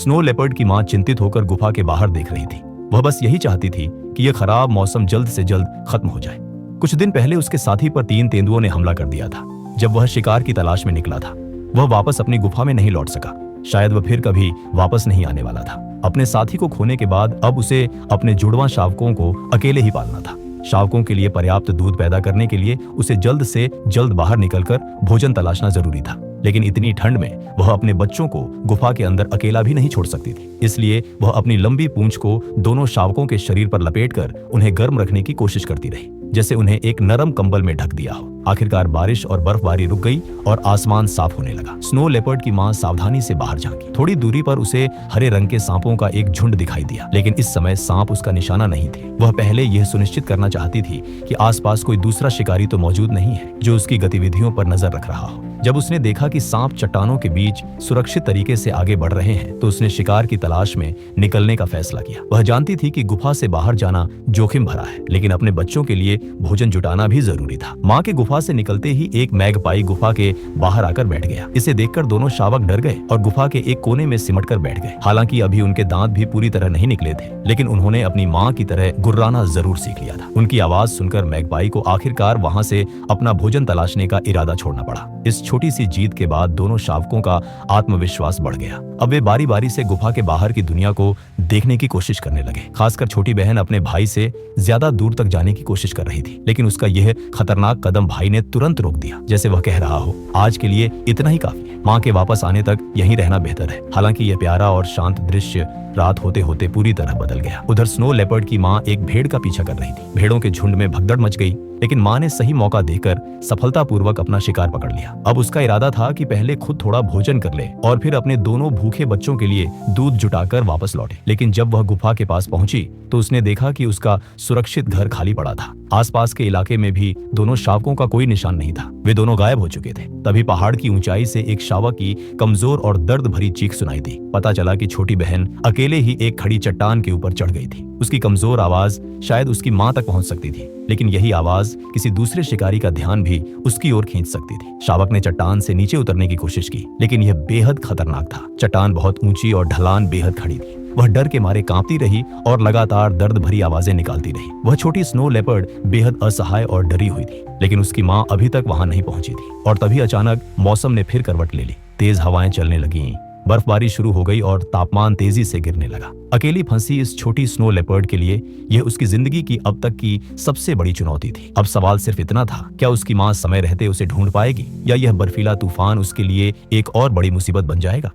Snow leopard की माँ चिंतित होकर गुफा के बाहर देख रही थी। वह बस यही चाहती थी कि यह खराब मौसम जल्द से जल्द खत्म हो जाए। कुछ दिन पहले उसके साथी पर 3 तेंदुओं ने हमला कर दिया था। जब वह शिकार की तलाश में निकला था, वह वापस अपनी गुफा में नहीं लौट सका। शायद वह फिर कभी वापस नहीं आने वाला था। अपने साथी को खोने के बाद अब उसे अपने जुड़वां शावकों को अकेले ही पालना था। शावकों के लिए पर्याप्त दूध पैदा करने के लिए उसे जल्द से जल्द बाहर निकलकर भोजन तलाशना जरूरी था। लेकिन इतनी ठंड में वह अपने बच्चों को गुफा के अंदर अकेला भी नहीं छोड़ सकती थी। इसलिए वह अपनी लंबी पूंछ को दोनों शावकों के शरीर पर लपेटकर उन्हें गर्म रखने की कोशिश करती रही, जैसे उन्हें एक नरम कंबल में ढक दिया हो। आखिरकार बारिश और बर्फबारी रुक गई और आसमान साफ होने लगा। स्नो लेपर्ड की माँ सावधानी से बाहर झांकी। थोड़ी दूरी पर उसे हरे रंग के सांपों का एक झुंड दिखाई दिया, लेकिन इस समय सांप उसका निशाना नहीं थे। वह पहले यह सुनिश्चित करना चाहती थी कि आसपास कोई दूसरा शिकारी तो मौजूद नहीं है जो उसकी गतिविधियों पर नजर रख रहा हो। जब उसने देखा कि सांप चट्टानों के बीच सुरक्षित तरीके से आगे बढ़ रहे हैं, तो उसने शिकार की तलाश में निकलने का फैसला किया। वह जानती थी कि गुफा से बाहर जाना जोखिम भरा है, लेकिन अपने बच्चों के लिए भोजन जुटाना भी जरूरी था। माँ के गुफा से निकलते ही एक मैगपाई गुफा के बाहर आकर बैठ गया। इसे देखकर दोनों शावक डर गए और गुफा के एक कोने में सिमट कर बैठ गए। हालांकि अभी उनके दांत भी पूरी तरह नहीं निकले थे, लेकिन उन्होंने अपनी माँ की तरह गुर्राना जरूर सीख लिया था। उनकी आवाज सुनकर मैगपाई को आखिरकार वहां से अपना भोजन तलाशने का इरादा छोड़ना पड़ा। इस छोटी सी जीत के बाद दोनों शावकों का आत्मविश्वास बढ़ गया। अब वे बारी बारी से गुफा के बाहर की दुनिया को देखने की कोशिश करने लगे। खासकर छोटी बहन अपने भाई से ज्यादा दूर तक जाने की कोशिश कर रही थी, लेकिन उसका यह खतरनाक कदम भाई ने तुरंत रोक दिया, जैसे वह कह रहा हो, आज के लिए इतना ही काफी है। माँ के वापस आने तक यहीं रहना बेहतर है। हालांकि यह प्यारा और शांत दृश्य रात होते होते पूरी तरह बदल गया। उधर स्नो लेपर्ड की माँ एक भेड़ का पीछा कर रही थी। भेड़ों के झुंड में भगदड़ मच गई, लेकिन माँ ने सही मौका देकर सफलतापूर्वक अपना शिकार पकड़ लिया। अब उसका इरादा था कि पहले खुद थोड़ा भोजन कर ले और फिर अपने दोनों भूखे बच्चों के लिए दूध जुटाकर वापस लौटे। लेकिन जब वह गुफा के पास पहुंची तो उसने देखा कि उसका सुरक्षित घर खाली पड़ा था। आसपास के इलाके में भी दोनों शावकों का कोई निशान नहीं था। वे दोनों गायब हो चुके थे। तभी पहाड़ की ऊंचाई से एक शावक की कमजोर और दर्द भरी चीख सुनाई दी। पता चला कि छोटी बहन अकेले ही एक खड़ी चट्टान के ऊपर चढ़ गई थी। उसकी कमजोर आवाज शायद उसकी माँ तक पहुंच सकती थी, लेकिन यही आवाज किसी दूसरे शिकारी का ध्यान भी उसकी ओर खींच सकती थी। शावक ने चट्टान से नीचे उतरने की कोशिश की, लेकिन यह बेहद खतरनाक था। चट्टान बहुत ऊंची और ढलान बेहद खड़ी थी। वह डर के मारे कांपती रही और लगातार दर्द भरी आवाजें निकालती रही। वह छोटी स्नो लेपर्ड बेहद असहाय और डरी हुई थी, लेकिन उसकी माँ अभी तक वहां नहीं पहुंची थी। और तभी अचानक मौसम ने फिर करवट ले ली। तेज हवाएं चलने लगीं, बर्फबारी शुरू हो गई और तापमान तेजी से गिरने लगा। अकेली फंसी इस छोटी स्नो लेपर्ड के लिए यह उसकी जिंदगी की अब तक की सबसे बड़ी चुनौती थी। अब सवाल सिर्फ इतना था, क्या उसकी माँ समय रहते उसे ढूंढ पाएगी या यह बर्फीला तूफान उसके लिए एक और बड़ी मुसीबत बन जाएगा।